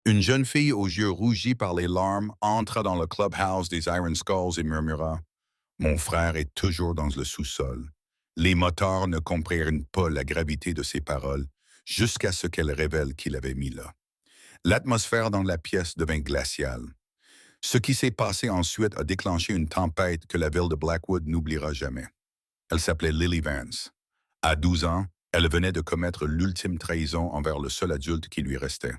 Une jeune fille aux yeux rougis par les larmes entra dans le clubhouse des Iron Skulls et murmura: Mon frère est toujours dans le sous-sol. Les motards ne comprirent pas la gravité de ses paroles jusqu'à ce qu'elle révèle qu'il avait mis là. L'atmosphère dans la pièce devint glaciale. Ce qui s'est passé ensuite a déclenché une tempête que la ville de Blackwood n'oubliera jamais. Elle s'appelait Lily Vance. À 12 ans, elle venait de commettre l'ultime trahison envers le seul adulte qui lui restait.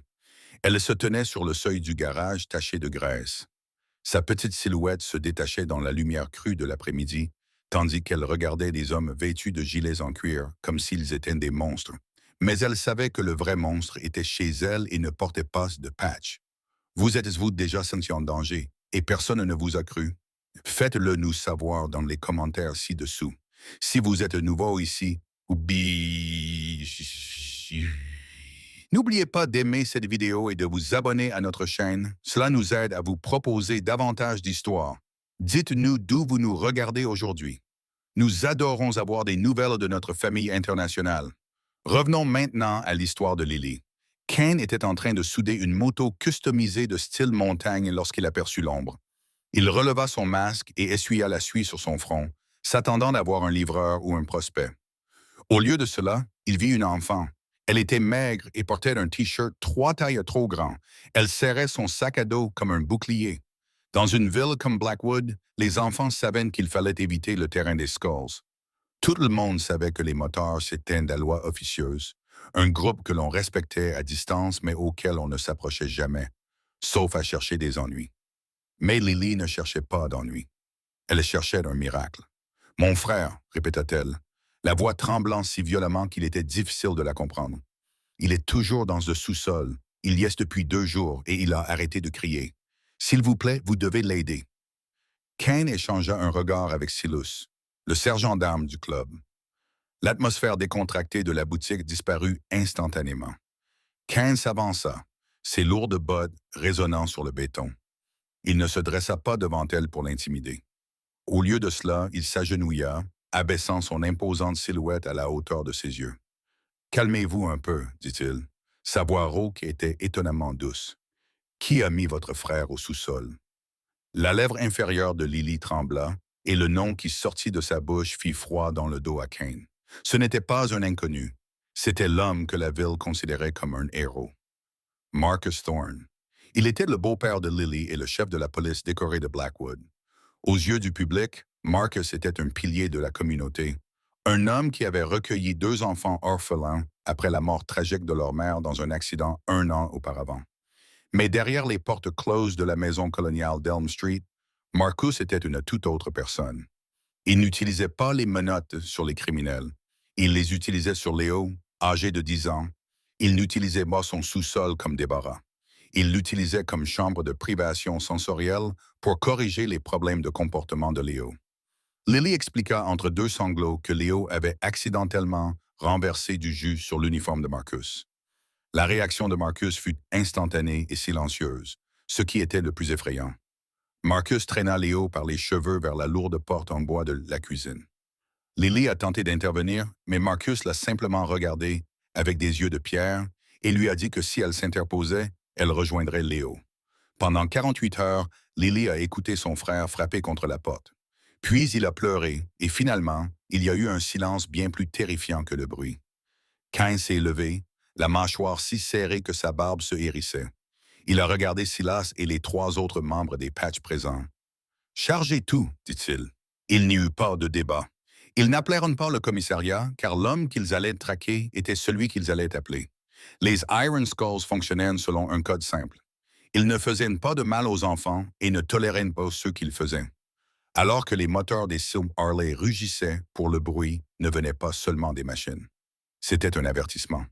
Elle se tenait sur le seuil du garage taché de graisse. Sa petite silhouette se détachait dans la lumière crue de l'après-midi, tandis qu'elle regardait des hommes vêtus de gilets en cuir comme s'ils étaient des monstres. Mais elle savait que le vrai monstre était chez elle et ne portait pas de patch. Vous êtes-vous déjà senti en danger et personne ne vous a cru? Faites-le nous savoir dans les commentaires ci-dessous. Si vous êtes nouveau ici, n'oubliez pas d'aimer cette vidéo et de vous abonner à notre chaîne. Cela nous aide à vous proposer davantage d'histoires. Dites-nous d'où vous nous regardez aujourd'hui. Nous adorons avoir des nouvelles de notre famille internationale. Revenons maintenant à l'histoire de Lily. Kane était en train de souder une moto customisée de style montagne lorsqu'il aperçut l'ombre. Il releva son masque et essuya la suie sur son front, s'attendant d'avoir un livreur ou un prospect. Au lieu de cela, il vit une enfant. Elle était maigre et portait un T-shirt 3 tailles trop grand. Elle serrait son sac à dos comme un bouclier. Dans une ville comme Blackwood, les enfants savaient qu'il fallait éviter le terrain des Skulls. Tout le monde savait que les motards c'était la loi officieuse, un groupe que l'on respectait à distance mais auquel on ne s'approchait jamais, sauf à chercher des ennuis. Mais Lily ne cherchait pas d'ennuis. Elle cherchait un miracle. « Mon frère », répéta-t-elle, la voix tremblant si violemment qu'il était difficile de la comprendre. « Il est toujours dans le sous-sol. Il y est depuis 2 jours et il a arrêté de crier. S'il vous plaît, vous devez l'aider. » Kane échangea un regard avec Silas, le sergent d'armes du club. L'atmosphère décontractée de la boutique disparut instantanément. Kane s'avança, ses lourdes bottes résonnant sur le béton. Il ne se dressa pas devant elle pour l'intimider. Au lieu de cela, il s'agenouilla, abaissant son imposante silhouette à la hauteur de ses yeux. « Calmez-vous un peu, dit-il. Sa voix rauque était étonnamment douce. « Qui a mis votre frère au sous-sol? » La lèvre inférieure de Lily trembla, et le nom qui sortit de sa bouche fit froid dans le dos à Kane. Ce n'était pas un inconnu. C'était l'homme que la ville considérait comme un héros. Marcus Thorne. Il était le beau-père de Lily et le chef de la police décorée de Blackwood. Aux yeux du public, Marcus était un pilier de la communauté, un homme qui avait recueilli 2 enfants orphelins après la mort tragique de leur mère dans un accident 1 an auparavant. Mais derrière les portes closes de la maison coloniale d'Elm Street, Marcus était une toute autre personne. Il n'utilisait pas les menottes sur les criminels. Il les utilisait sur Léo, âgé de 10 ans. Il n'utilisait pas son sous-sol comme débarras. Il l'utilisait comme chambre de privation sensorielle pour corriger les problèmes de comportement de Léo. Lily expliqua entre 2 sanglots que Léo avait accidentellement renversé du jus sur l'uniforme de Marcus. La réaction de Marcus fut instantanée et silencieuse, ce qui était le plus effrayant. Marcus traîna Léo par les cheveux vers la lourde porte en bois de la cuisine. Lily a tenté d'intervenir, mais Marcus l'a simplement regardée avec des yeux de pierre et lui a dit que si elle s'interposait, elle rejoindrait Léo. Pendant 48 heures, Lily a écouté son frère frapper contre la porte. Puis il a pleuré et finalement, il y a eu un silence bien plus terrifiant que le bruit. Kane s'est levé, la mâchoire si serrée que sa barbe se hérissait. Il a regardé Silas et les 3 autres membres des Patchs présents. « Chargez tout, dit-il. » Il n'y eut pas de débat. Ils n'appelèrent pas le commissariat, car l'homme qu'ils allaient traquer était celui qu'ils allaient appeler. Les Iron Skulls fonctionnaient selon un code simple. Ils ne faisaient pas de mal aux enfants et ne toléraient pas ceux qu'ils faisaient. Alors que les moteurs des Silver Harley rugissaient pour le bruit, ne venaient pas seulement des machines. C'était un avertissement.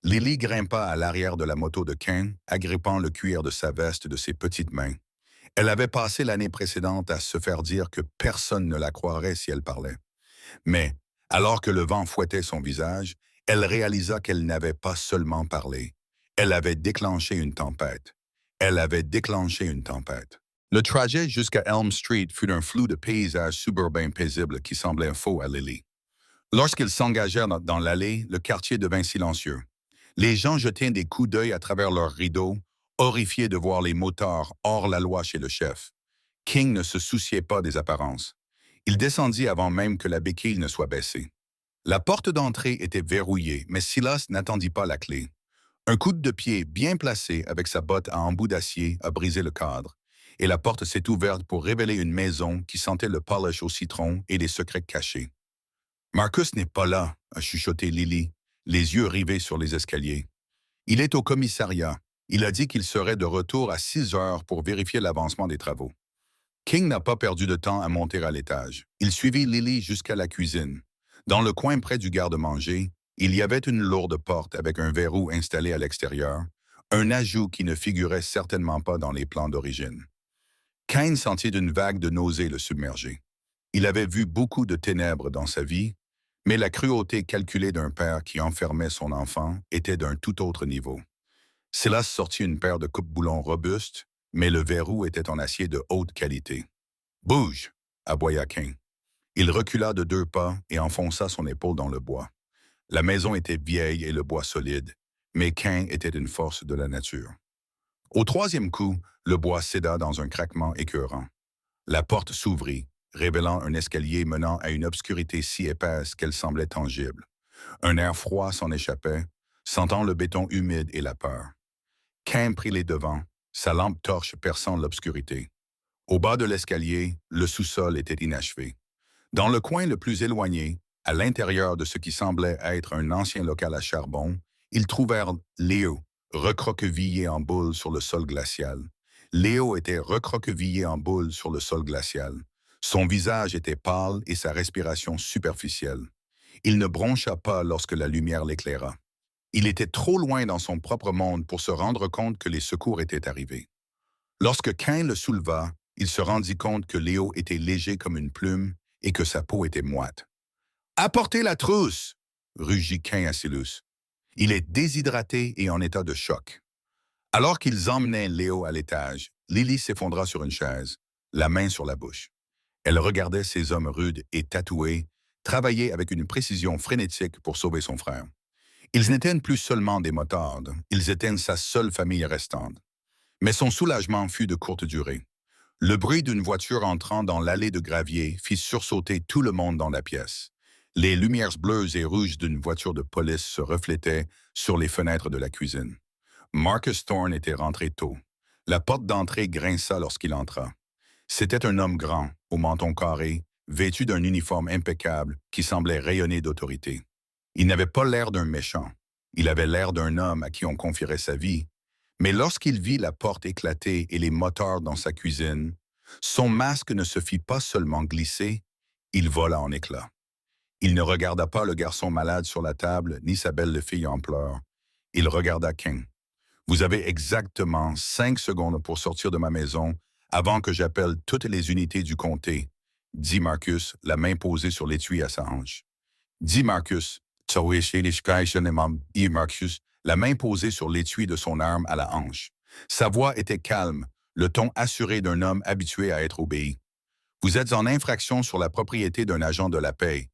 Lily grimpa à l'arrière de la moto de Kane, agrippant le cuir de sa veste de ses petites mains. Elle avait passé l'année précédente à se faire dire que personne ne la croirait si elle parlait. Mais, alors que le vent fouettait son visage, elle réalisa qu'elle n'avait pas seulement parlé. Elle avait déclenché une tempête. Elle avait déclenché une tempête. Le trajet jusqu'à Elm Street fut un flou de paysages suburbains paisibles qui semblaient faux à Lily. Lorsqu'ils s'engagèrent dans l'allée, le quartier devint silencieux. Les gens jetaient des coups d'œil à travers leurs rideaux, Horrifié de voir les motards hors la loi chez le chef, King ne se souciait pas des apparences. Il descendit avant même que la béquille ne soit baissée. La porte d'entrée était verrouillée, mais Silas n'attendit pas la clé. Un coup de pied bien placé avec sa botte à embout d'acier a brisé le cadre, et la porte s'est ouverte pour révéler une maison qui sentait le polish au citron et les secrets cachés. Marcus n'est pas là, a chuchoté Lily, les yeux rivés sur les escaliers. Il est au commissariat. Il a dit qu'il serait de retour à 6 heures pour vérifier l'avancement des travaux. King n'a pas perdu de temps à monter à l'étage. Il suivit Lily jusqu'à la cuisine. Dans le coin près du garde-manger, il y avait une lourde porte avec un verrou installé à l'extérieur, un ajout qui ne figurait certainement pas dans les plans d'origine. Kane sentit une vague de nausée le submerger. Il avait vu beaucoup de ténèbres dans sa vie, mais la cruauté calculée d'un père qui enfermait son enfant était d'un tout autre niveau. Silas sortit une paire de coupe-boulons robustes, mais le verrou était en acier de haute qualité. Bouge, aboya Kane. Il recula de 2 pas et enfonça son épaule dans le bois. La maison était vieille et le bois solide, mais Kane était une force de la nature. Au 3e coup, le bois céda dans un craquement écœurant. La porte s'ouvrit, révélant un escalier menant à une obscurité si épaisse qu'elle semblait tangible. Un air froid s'en échappait, sentant le béton humide et la peur. Kane prit les devants, sa lampe torche perçant l'obscurité. Au bas de l'escalier, le sous-sol était inachevé. Dans le coin le plus éloigné, à l'intérieur de ce qui semblait être un ancien local à charbon, ils trouvèrent Léo, recroquevillé en boule sur le sol glacial. Léo était recroquevillé en boule sur le sol glacial. Son visage était pâle et sa respiration superficielle. Il ne broncha pas lorsque la lumière l'éclaira. Il était trop loin dans son propre monde pour se rendre compte que les secours étaient arrivés. Lorsque Kane le souleva, il se rendit compte que Léo était léger comme une plume et que sa peau était moite. « Apportez la trousse !» rugit Kane à Silas. Il est déshydraté et en état de choc. Alors qu'ils emmenaient Léo à l'étage, Lily s'effondra sur une chaise, la main sur la bouche. Elle regardait ces hommes rudes et tatoués travailler avec une précision frénétique pour sauver son frère. Ils n'étaient plus seulement des motards, ils étaient sa seule famille restante. Mais son soulagement fut de courte durée. Le bruit d'une voiture entrant dans l'allée de gravier fit sursauter tout le monde dans la pièce. Les lumières bleues et rouges d'une voiture de police se reflétaient sur les fenêtres de la cuisine. Marcus Thorne était rentré tôt. La porte d'entrée grinça lorsqu'il entra. C'était un homme grand, au menton carré, vêtu d'un uniforme impeccable qui semblait rayonner d'autorité. Il n'avait pas l'air d'un méchant. Il avait l'air d'un homme à qui on confierait sa vie. Mais lorsqu'il vit la porte éclater et les moteurs dans sa cuisine, son masque ne se fit pas seulement glisser, il vola en éclats. Il ne regarda pas le garçon malade sur la table, ni sa belle fille en pleurs. Il regarda King. « Vous avez exactement 5 secondes pour sortir de ma maison avant que j'appelle toutes les unités du comté, » dit Marcus, la main posée sur l'étui à sa hanche. « Dit Marcus, Marcus, la main posée sur l'étui de son arme à la hanche. Sa voix était calme, le ton assuré d'un homme habitué à être obéi. « Vous êtes en infraction sur la propriété d'un agent de la paix.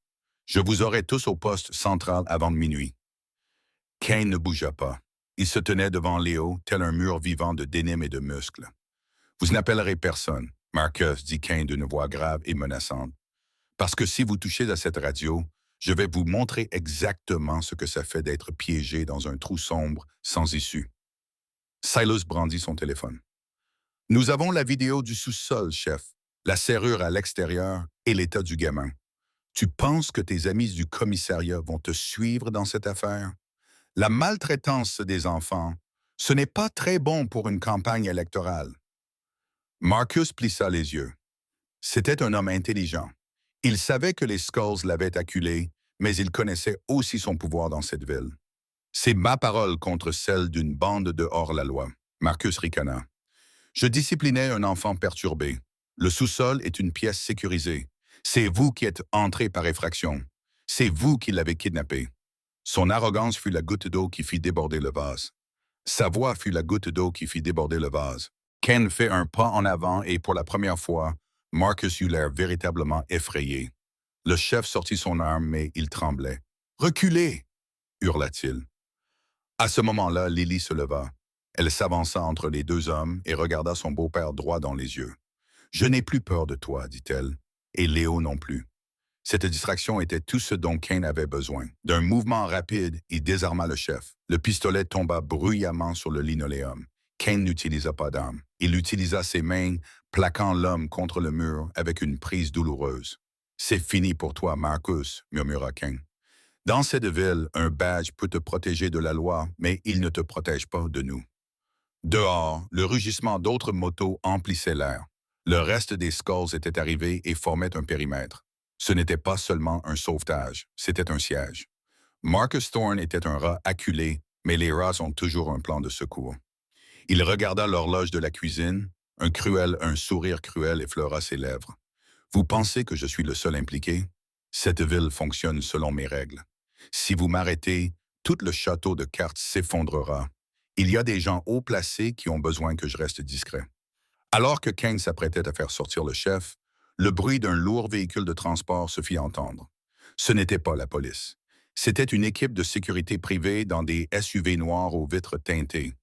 Je vous aurai tous au poste central avant minuit. » Kane ne bougea pas. Il se tenait devant Léo, tel un mur vivant de dénime et de muscles. « Vous n'appellerez personne, Marcus, dit Kane d'une voix grave et menaçante. Parce que si vous touchez à cette radio, je vais vous montrer exactement ce que ça fait d'être piégé dans un trou sombre sans issue. » Silas brandit son téléphone. « Nous avons la vidéo du sous-sol, chef, la serrure à l'extérieur et l'état du gamin. Tu penses que tes amis du commissariat vont te suivre dans cette affaire? La maltraitance des enfants, ce n'est pas très bon pour une campagne électorale. » Marcus plissa les yeux. C'était un homme intelligent. Il savait que les Skulls l'avaient acculé, mais il connaissait aussi son pouvoir dans cette ville. « C'est ma parole contre celle d'une bande de hors-la-loi. » Marcus ricana. « Je disciplinais un enfant perturbé. Le sous-sol est une pièce sécurisée. C'est vous qui êtes entré par effraction. C'est vous qui l'avez kidnappé. » Son arrogance fut la goutte d'eau qui fit déborder le vase. Sa voix fut la goutte d'eau qui fit déborder le vase. Ken fait un pas en avant et pour la première fois, Marcus eut l'air véritablement effrayé. Le chef sortit son arme, mais il tremblait. « Reculez !» hurla-t-il. À ce moment-là, Lily se leva. Elle s'avança entre les deux hommes et regarda son beau-père droit dans les yeux. « Je n'ai plus peur de toi, dit-elle, et Léo non plus. » Cette distraction était tout ce dont Kane avait besoin. D'un mouvement rapide, il désarma le chef. Le pistolet tomba bruyamment sur le linoléum. Kane n'utilisa pas d'arme. Il utilisa ses mains, plaquant l'homme contre le mur avec une prise douloureuse. « C'est fini pour toi, Marcus, » murmura Kane. « Dans cette ville, un badge peut te protéger de la loi, mais il ne te protège pas de nous. » Dehors, le rugissement d'autres motos emplissait l'air. Le reste des Skulls était arrivé et formait un périmètre. Ce n'était pas seulement un sauvetage, c'était un siège. Marcus Thorne était un rat acculé, mais les rats ont toujours un plan de secours. Il regarda l'horloge de la cuisine, un sourire cruel effleura ses lèvres. « Vous pensez que je suis le seul impliqué? Cette ville fonctionne selon mes règles. Si vous m'arrêtez, tout le château de cartes s'effondrera. Il y a des gens haut placés qui ont besoin que je reste discret. » Alors que Kane s'apprêtait à faire sortir le chef, le bruit d'un lourd véhicule de transport se fit entendre. Ce n'était pas la police. C'était une équipe de sécurité privée dans des SUV noirs aux vitres teintées.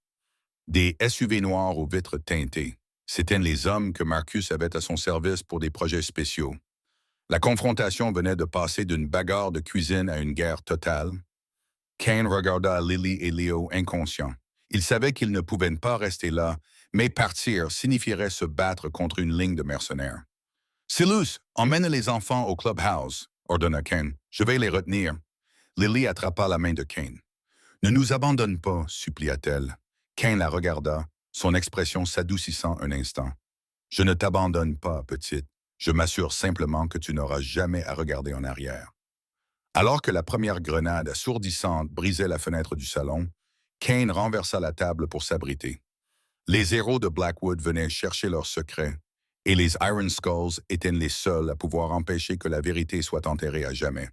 Des SUV noirs aux vitres teintées. C'étaient les hommes que Marcus avait à son service pour des projets spéciaux. La confrontation venait de passer d'une bagarre de cuisine à une guerre totale. Kane regarda Lily et Leo inconscients. Il savait qu'ils ne pouvaient pas rester là, mais partir signifierait se battre contre une ligne de mercenaires. « Silus, emmène les enfants au clubhouse, » ordonna Kane. « Je vais les retenir. » Lily attrapa la main de Kane. « Ne nous abandonne pas, supplia-t-elle. Kane la regarda, son expression s'adoucissant un instant. « Je ne t'abandonne pas, petite. Je m'assure simplement que tu n'auras jamais à regarder en arrière. » Alors que la première grenade assourdissante brisait la fenêtre du salon, Kane renversa la table pour s'abriter. Les héros de Blackwood venaient chercher leurs secrets, et les Iron Skulls étaient les seuls à pouvoir empêcher que la vérité soit enterrée à jamais.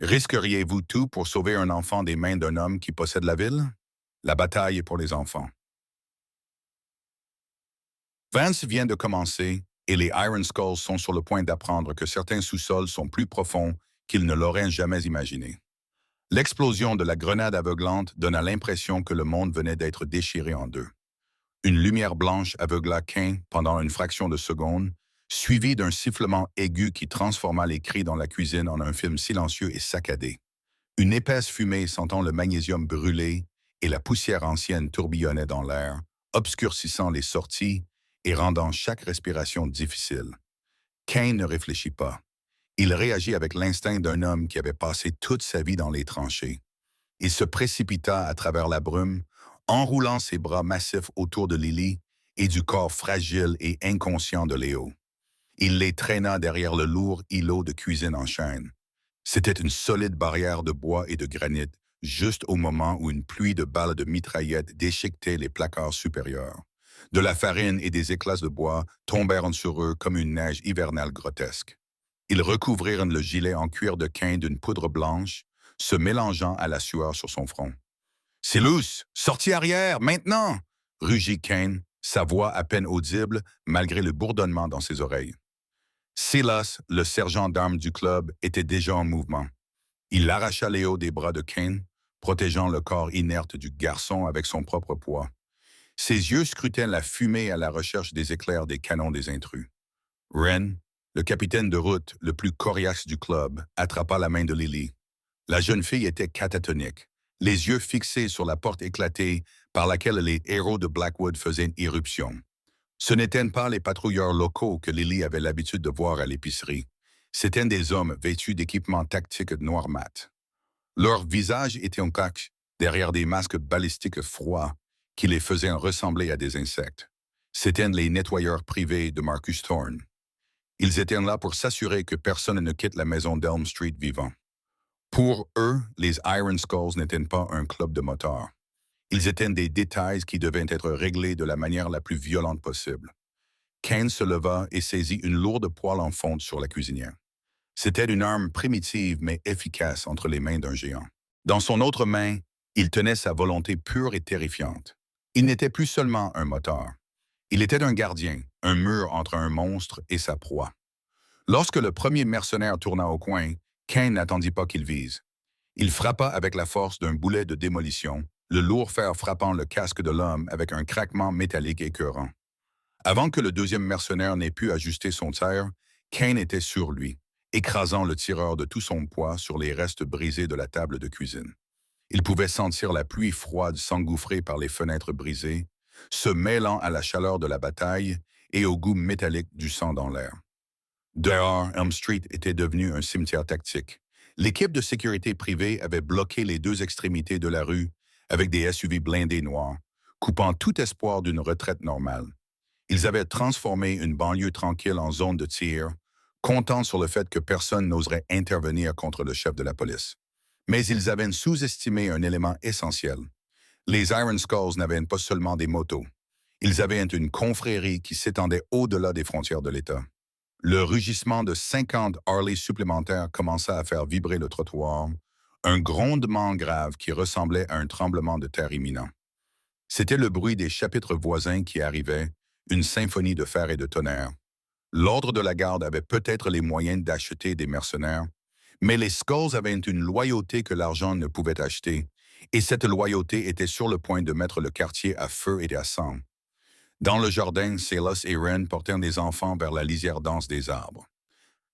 Risqueriez-vous tout pour sauver un enfant des mains d'un homme qui possède la ville? La bataille est pour les enfants. Vance vient de commencer, et les Iron Skulls sont sur le point d'apprendre que certains sous-sols sont plus profonds qu'ils ne l'auraient jamais imaginé. L'explosion de la grenade aveuglante donna l'impression que le monde venait d'être déchiré en deux. Une lumière blanche aveugla Kane pendant une fraction de seconde, suivie d'un sifflement aigu qui transforma les cris dans la cuisine en un film silencieux et saccadé. Une épaisse fumée sentant le magnésium brûler et la poussière ancienne tourbillonnait dans l'air, obscurcissant les sorties et rendant chaque respiration difficile. Kane ne réfléchit pas. Il réagit avec l'instinct d'un homme qui avait passé toute sa vie dans les tranchées. Il se précipita à travers la brume, enroulant ses bras massifs autour de Lily et du corps fragile et inconscient de Léo. Il les traîna derrière le lourd îlot de cuisine en chaîne. C'était une solide barrière de bois et de granit, juste au moment où une pluie de balles de mitraillettes déchiquetait les placards supérieurs. De la farine et des éclats de bois tombèrent sur eux comme une neige hivernale grotesque. Ils recouvrirent le gilet en cuir de Kane d'une poudre blanche, se mélangeant à la sueur sur son front. « Silus, sortie arrière, maintenant !» rugit Kane, sa voix à peine audible malgré le bourdonnement dans ses oreilles. Silas, le sergent d'armes du club, était déjà en mouvement. Il arracha Léo des bras de Kane, protégeant le corps inerte du garçon avec son propre poids. Ses yeux scrutaient la fumée à la recherche des éclairs des canons des intrus. Ren, le capitaine de route le plus coriace du club, attrapa la main de Lily. La jeune fille était catatonique, les yeux fixés sur la porte éclatée par laquelle les héros de Blackwood faisaient une irruption. Ce n'étaient pas les patrouilleurs locaux que Lily avait l'habitude de voir à l'épicerie. C'étaient des hommes vêtus d'équipements tactiques noir mat. Leurs visages étaient opaques, derrière des masques balistiques froids qui les faisaient ressembler à des insectes. C'étaient les nettoyeurs privés de Marcus Thorne. Ils étaient là pour s'assurer que personne ne quitte la maison d'Elm Street vivant. Pour eux, les Iron Skulls n'étaient pas un club de motards. Ils étaient des détails qui devaient être réglés de la manière la plus violente possible. Kane se leva et saisit une lourde poêle en fonte sur la cuisinière. C'était une arme primitive mais efficace entre les mains d'un géant. Dans son autre main, il tenait sa volonté pure et terrifiante. Il n'était plus seulement un motard. Il était un gardien, un mur entre un monstre et sa proie. Lorsque le premier mercenaire tourna au coin, Kane n'attendit pas qu'il vise. Il frappa avec la force d'un boulet de démolition, le lourd fer frappant le casque de l'homme avec un craquement métallique écœurant. Avant que le deuxième mercenaire n'ait pu ajuster son tir, Kane était sur lui, écrasant le tireur de tout son poids sur les restes brisés de la table de cuisine. Il pouvait sentir la pluie froide s'engouffrer par les fenêtres brisées, se mêlant à la chaleur de la bataille et au goût métallique du sang dans l'air. Dehors, Elm Street était devenu un cimetière tactique. L'équipe de sécurité privée avait bloqué les deux extrémités de la rue avec des SUV blindés noirs, coupant tout espoir d'une retraite normale. Ils avaient transformé une banlieue tranquille en zone de tir, comptant sur le fait que personne n'oserait intervenir contre le chef de la police. Mais ils avaient sous-estimé un élément essentiel. Les Iron Skulls n'avaient pas seulement des motos. Ils avaient une confrérie qui s'étendait au-delà des frontières de l'État. Le rugissement de 50 Harley supplémentaires commença à faire vibrer le trottoir, un grondement grave qui ressemblait à un tremblement de terre imminent. C'était le bruit des chapitres voisins qui arrivaient, une symphonie de fer et de tonnerre. L'ordre de la garde avait peut-être les moyens d'acheter des mercenaires, mais les Skulls avaient une loyauté que l'argent ne pouvait acheter, et cette loyauté était sur le point de mettre le quartier à feu et à sang. Dans le jardin, Silas et Ren portèrent des enfants vers la lisière dense des arbres.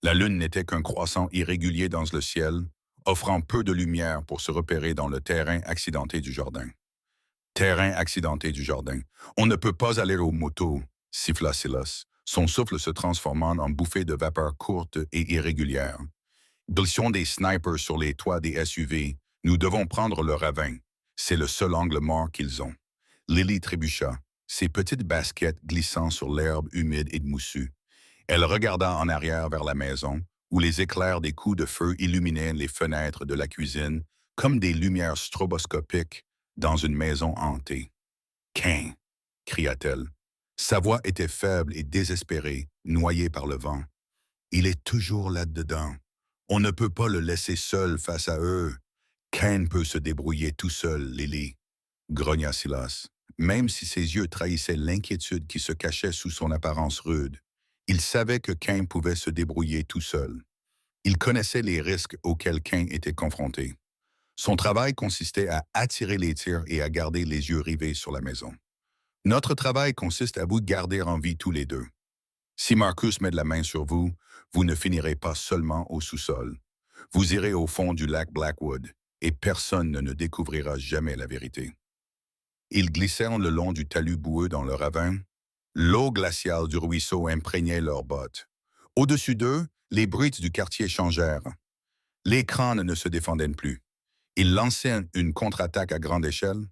La lune n'était qu'un croissant irrégulier dans le ciel, offrant peu de lumière pour se repérer dans le terrain accidenté du jardin. Terrain accidenté du jardin. On ne peut pas aller aux motos, siffla Silas, son souffle se transformant en bouffées de vapeur courtes et irrégulières. Ils ont des snipers sur les toits des SUV. Nous devons prendre le ravin. C'est le seul angle mort qu'ils ont. Lily trébucha, ses petites baskets glissant sur l'herbe humide et moussue. Elle regarda en arrière vers la maison, où les éclairs des coups de feu illuminaient les fenêtres de la cuisine comme des lumières stroboscopiques dans une maison hantée. « Kane !» cria-t-elle. Sa voix était faible et désespérée, noyée par le vent. « Il est toujours là-dedans. On ne peut pas le laisser seul face à eux. Kane peut se débrouiller tout seul, Lily. » grogna Silas. Même si ses yeux trahissaient l'inquiétude qui se cachait sous son apparence rude, il savait que Kane pouvait se débrouiller tout seul. Il connaissait les risques auxquels Kane était confronté. Son travail consistait à attirer les tirs et à garder les yeux rivés sur la maison. Notre travail consiste à vous garder en vie tous les deux. Si Marcus met de la main sur vous, vous ne finirez pas seulement au sous-sol. Vous irez au fond du lac Blackwood et personne ne découvrira jamais la vérité. Ils glissèrent le long du talus boueux dans le ravin. L'eau glaciale du ruisseau imprégnait leurs bottes. Au-dessus d'eux, les bruits du quartier changèrent. Les crânes ne se défendaient plus. Ils lançaient une contre-attaque à grande échelle.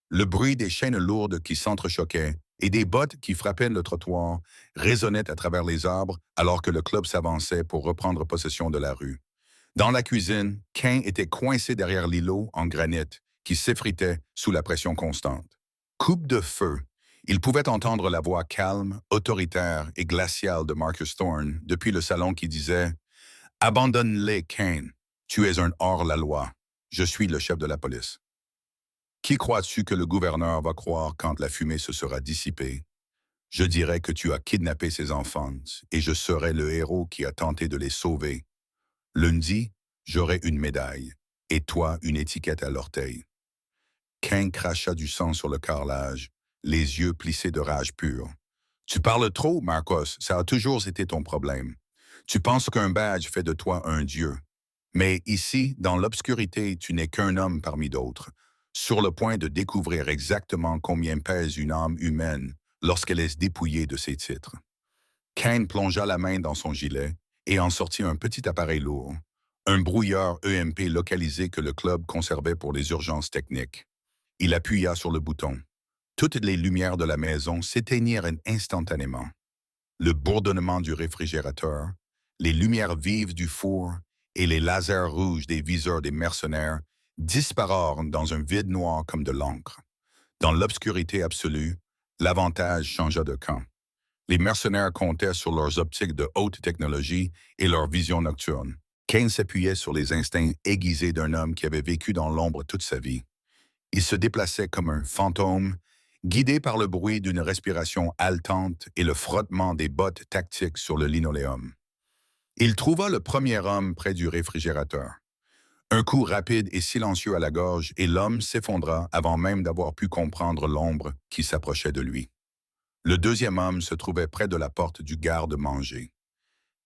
Le bruit des chaînes lourdes qui s'entrechoquaient et des bottes qui frappaient le trottoir résonnait à travers les arbres alors que le club s'avançait pour reprendre possession de la rue. Dans la cuisine, Kane était coincé derrière l'îlot en granit qui s'effritait sous la pression constante. Coupe de feu. Il pouvait entendre la voix calme, autoritaire et glaciale de Marcus Thorne depuis le salon qui disait « Abandonne-les, Kane. Tu es un hors-la-loi. Je suis le chef de la police. » Qui crois-tu que le gouverneur va croire quand la fumée se sera dissipée? Je dirai que tu as kidnappé ses enfants et je serai le héros qui a tenté de les sauver. Lundi, j'aurai une médaille et toi une étiquette à l'orteil. Kane cracha du sang sur le carrelage, les yeux plissés de rage pure. Tu parles trop, Marcos, ça a toujours été ton problème. Tu penses qu'un badge fait de toi un dieu. Mais ici, dans l'obscurité, tu n'es qu'un homme parmi d'autres, sur le point de découvrir exactement combien pèse une âme humaine lorsqu'elle est dépouillée de ses titres. Kane plongea la main dans son gilet et en sortit un petit appareil lourd, un brouilleur EMP localisé que le club conservait pour les urgences techniques. Il appuya sur le bouton. Toutes les lumières de la maison s'éteignirent instantanément. Le bourdonnement du réfrigérateur, les lumières vives du four et les lasers rouges des viseurs des mercenaires disparurent dans un vide noir comme de l'encre. Dans l'obscurité absolue, l'avantage changea de camp. Les mercenaires comptaient sur leurs optiques de haute technologie et leur vision nocturne. Kane s'appuyait sur les instincts aiguisés d'un homme qui avait vécu dans l'ombre toute sa vie. Il se déplaçait comme un fantôme, guidé par le bruit d'une respiration haletante et le frottement des bottes tactiques sur le linoléum. Il trouva le premier homme près du réfrigérateur. Un coup rapide et silencieux à la gorge, et l'homme s'effondra avant même d'avoir pu comprendre l'ombre qui s'approchait de lui. Le deuxième homme se trouvait près de la porte du garde-manger.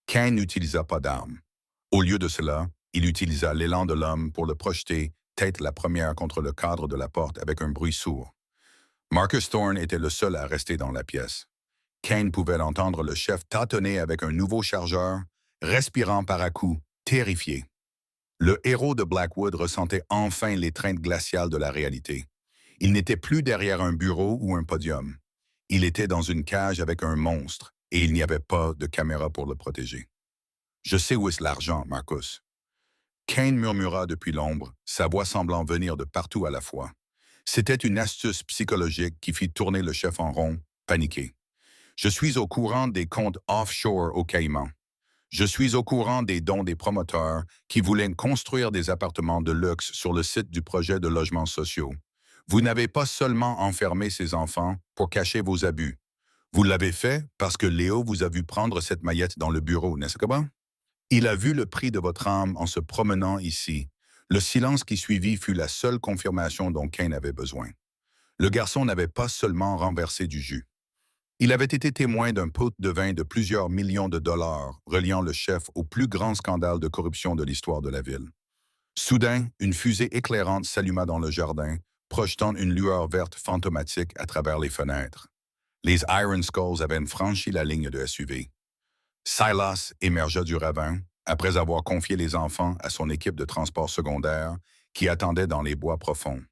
Kane n'utilisa pas d'arme. Au lieu de cela, il utilisa l'élan de l'homme pour le projeter, tête la première contre le cadre de la porte avec un bruit sourd. Marcus Thorne était le seul à rester dans la pièce. Kane pouvait entendre le chef tâtonner avec un nouveau chargeur, respirant par à-coups, terrifié. Le héros de Blackwood ressentait enfin l'étreinte glaciale de la réalité. Il n'était plus derrière un bureau ou un podium. Il était dans une cage avec un monstre, et il n'y avait pas de caméra pour le protéger. « Je sais où est l'argent, Marcus. » Kane murmura depuis l'ombre, sa voix semblant venir de partout à la fois. C'était une astuce psychologique qui fit tourner le chef en rond, paniqué. « Je suis au courant des comptes offshore au Caïman. Je suis au courant des dons des promoteurs qui voulaient construire des appartements de luxe sur le site du projet de logements sociaux. Vous n'avez pas seulement enfermé ces enfants pour cacher vos abus. Vous l'avez fait parce que Léo vous a vu prendre cette maillette dans le bureau, n'est-ce pas? Il a vu le prix de votre âme en se promenant ici. Le silence qui suivit fut la seule confirmation dont Kane avait besoin. Le garçon n'avait pas seulement renversé du jus. Il avait été témoin d'un pot de vin de plusieurs millions de dollars, reliant le chef au plus grand scandale de corruption de l'histoire de la ville. Soudain, une fusée éclairante s'alluma dans le jardin, projetant une lueur verte fantomatique à travers les fenêtres. Les Iron Skulls avaient franchi la ligne de SUV. Silas émergea du ravin, après avoir confié les enfants à son équipe de transport secondaire qui attendait dans les bois profonds.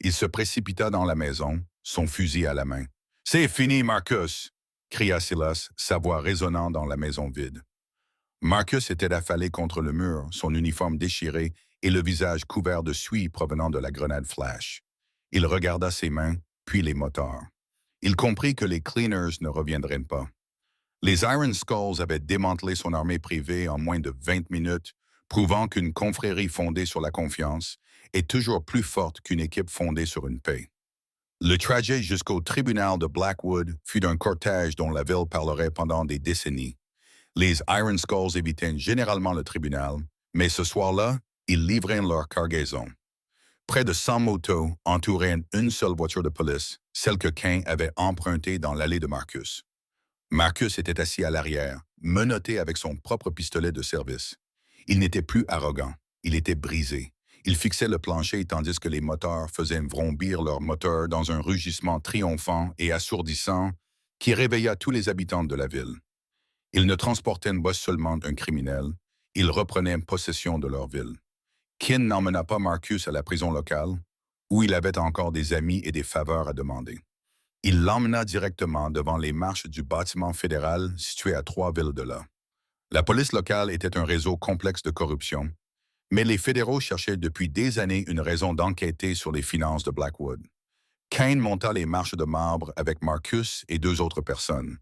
Il se précipita dans la maison, son fusil à la main. « C'est fini, Marcus !» cria Silas, sa voix résonnant dans la maison vide. Marcus était affalé contre le mur, son uniforme déchiré et le visage couvert de suie provenant de la grenade flash. Il regarda ses mains, puis les moteurs. Il comprit que les Cleaners ne reviendraient pas. Les Iron Skulls avaient démantelé son armée privée en moins de 20 minutes, prouvant qu'une confrérie fondée sur la confiance est toujours plus forte qu'une équipe fondée sur une paix. Le trajet jusqu'au tribunal de Blackwood fut un cortège dont la ville parlerait pendant des décennies. Les Iron Skulls évitaient généralement le tribunal, mais ce soir-là, ils livraient leur cargaison. Près de 100 motos entouraient une seule voiture de police, celle que Kane avait empruntée dans l'allée de Marcus. Marcus était assis à l'arrière, menotté avec son propre pistolet de service. Il n'était plus arrogant, il était brisé. Il fixait le plancher tandis que les moteurs faisaient vrombir leurs moteurs dans un rugissement triomphant et assourdissant qui réveilla tous les habitants de la ville. Ils ne transportaient pas seulement un criminel, ils reprenaient possession de leur ville. Kin n'emmena pas Marcus à la prison locale, où il avait encore des amis et des faveurs à demander. Il l'emmena directement devant les marches du bâtiment fédéral situé à 3 villes de là. La police locale était un réseau complexe de corruption, mais les fédéraux cherchaient depuis des années une raison d'enquêter sur les finances de Blackwood. Kane monta les marches de marbre avec Marcus et 2 autres personnes.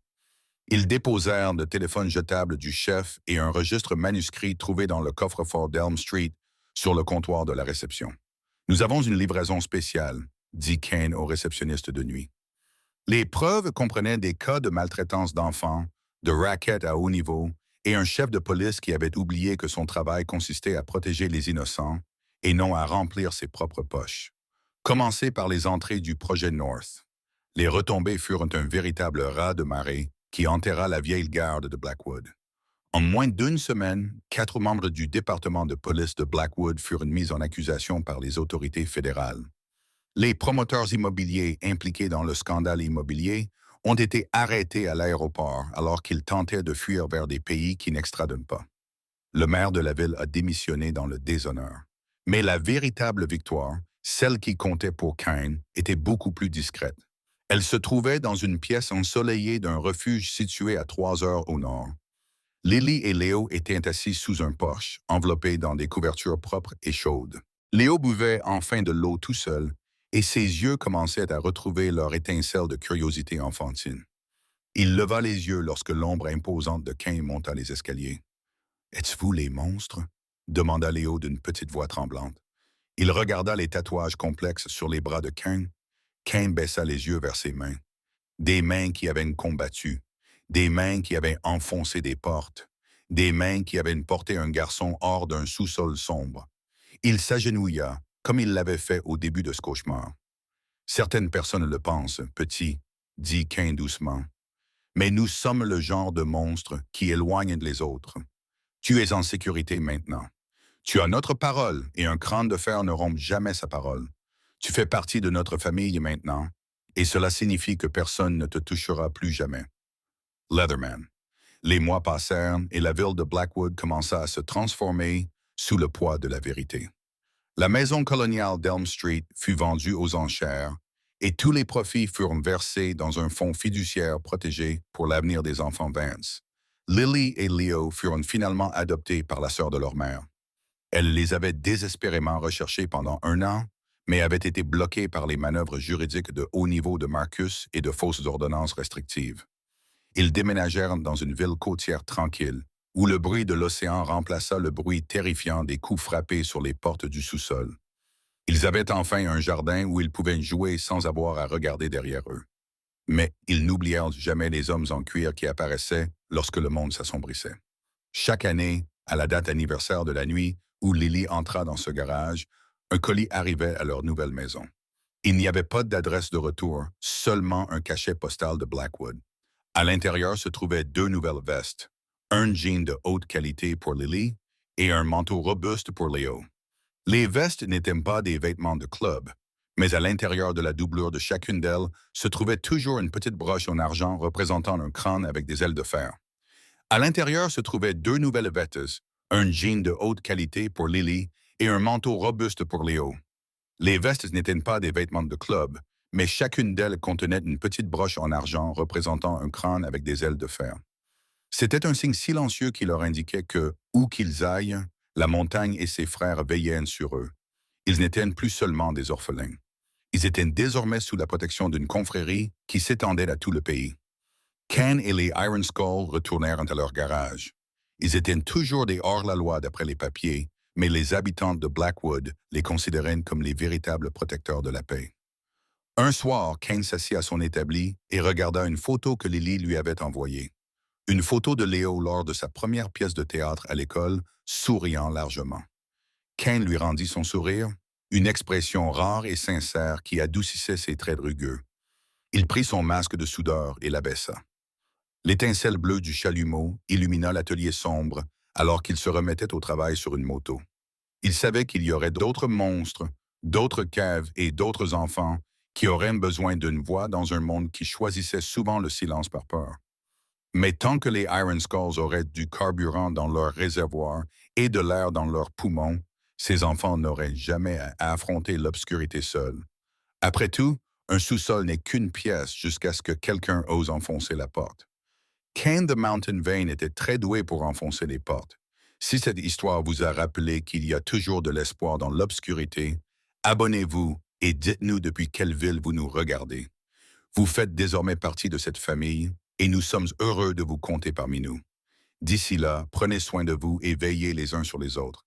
Ils déposèrent le téléphone jetable du chef et un registre manuscrit trouvé dans le coffre-fort d'Elm Street sur le comptoir de la réception. « Nous avons une livraison spéciale », dit Kane au réceptionniste de nuit. Les preuves comprenaient des cas de maltraitance d'enfants, de racket à haut niveau et un chef de police qui avait oublié que son travail consistait à protéger les innocents et non à remplir ses propres poches. Commencez par les entrées du projet North. Les retombées furent un véritable raz de marée qui enterra la vieille garde de Blackwood. En moins d'une semaine, 4 membres du département de police de Blackwood furent mis en accusation par les autorités fédérales. Les promoteurs immobiliers impliqués dans le scandale immobilier ont été arrêtés à l'aéroport alors qu'ils tentaient de fuir vers des pays qui n'extradent pas. Le maire de la ville a démissionné dans le déshonneur. Mais la véritable victoire, celle qui comptait pour Kane, était beaucoup plus discrète. Elle se trouvait dans une pièce ensoleillée d'un refuge situé à 3 heures au nord. Lily et Léo étaient assis sous un porche, enveloppés dans des couvertures propres et chaudes. Léo buvait enfin de l'eau tout seul, et ses yeux commençaient à retrouver leur étincelle de curiosité enfantine. Il leva les yeux lorsque l'ombre imposante de Kane monta les escaliers. « Êtes-vous les monstres ?» demanda Léo d'une petite voix tremblante. Il regarda les tatouages complexes sur les bras de Kane. Kane baissa les yeux vers ses mains. Des mains qui avaient combattu, des mains qui avaient enfoncé des portes, des mains qui avaient porté un garçon hors d'un sous-sol sombre. Il s'agenouilla, comme il l'avait fait au début de ce cauchemar. Certaines personnes le pensent, petit, dit Cain doucement. Mais nous sommes le genre de monstres qui éloignent les autres. Tu es en sécurité maintenant. Tu as notre parole et un crâne de fer ne rompt jamais sa parole. Tu fais partie de notre famille maintenant, et cela signifie que personne ne te touchera plus jamais. Leatherman. Les mois passèrent et la ville de Blackwood commença à se transformer sous le poids de la vérité. La maison coloniale d'Elm Street fut vendue aux enchères et tous les profits furent versés dans un fonds fiduciaire protégé pour l'avenir des enfants Vance. Lily et Leo furent finalement adoptés par la sœur de leur mère. Elle les avait désespérément recherchés pendant 1 an, mais avait été bloquée par les manœuvres juridiques de haut niveau de Marcus et de fausses ordonnances restrictives. Ils déménagèrent dans une ville côtière tranquille, où le bruit de l'océan remplaça le bruit terrifiant des coups frappés sur les portes du sous-sol. Ils avaient enfin un jardin où ils pouvaient jouer sans avoir à regarder derrière eux. Mais ils n'oublièrent jamais les hommes en cuir qui apparaissaient lorsque le monde s'assombrissait. Chaque année, à la date anniversaire de la nuit où Lily entra dans ce garage, un colis arrivait à leur nouvelle maison. Il n'y avait pas d'adresse de retour, seulement un cachet postal de Blackwood. À l'intérieur se trouvaient 2 nouvelles vestes, un jean de haute qualité pour Lily et un manteau robuste pour Léo. Les vestes n'étaient pas des vêtements de club, mais à l'intérieur de la doublure de chacune d'elles se trouvait toujours une petite broche en argent représentant un crâne avec des ailes de fer. À l'intérieur se trouvaient 2 nouvelles vestes, un jean de haute qualité pour Lily et un manteau robuste pour Léo. Les vestes n'étaient pas des vêtements de club, mais chacune d'elles contenait une petite broche en argent représentant un crâne avec des ailes de fer. C'était un signe silencieux qui leur indiquait que, où qu'ils aillent, la montagne et ses frères veillaient sur eux. Ils n'étaient plus seulement des orphelins. Ils étaient désormais sous la protection d'une confrérie qui s'étendait à tout le pays. Ken et les Iron Skull retournèrent à leur garage. Ils étaient toujours des hors-la-loi d'après les papiers, mais les habitants de Blackwood les considéraient comme les véritables protecteurs de la paix. Un soir, Ken s'assit à son établi et regarda une photo que Lily lui avait envoyée. Une photo de Léo lors de sa première pièce de théâtre à l'école, souriant largement. Ken lui rendit son sourire, une expression rare et sincère qui adoucissait ses traits rugueux. Il prit son masque de soudeur et l'abaissa. L'étincelle bleue du chalumeau illumina l'atelier sombre alors qu'il se remettait au travail sur une moto. Il savait qu'il y aurait d'autres monstres, d'autres caves et d'autres enfants qui auraient besoin d'une voix dans un monde qui choisissait souvent le silence par peur. Mais tant que les Iron Skulls auraient du carburant dans leur réservoir et de l'air dans leurs poumons, ces enfants n'auraient jamais à affronter l'obscurité seuls. Après tout, un sous-sol n'est qu'une pièce jusqu'à ce que quelqu'un ose enfoncer la porte. Cain the Mountain Vane était très doué pour enfoncer les portes. Si cette histoire vous a rappelé qu'il y a toujours de l'espoir dans l'obscurité, abonnez-vous et dites-nous depuis quelle ville vous nous regardez. Vous faites désormais partie de cette famille et nous sommes heureux de vous compter parmi nous. D'ici là, prenez soin de vous et veillez les uns sur les autres.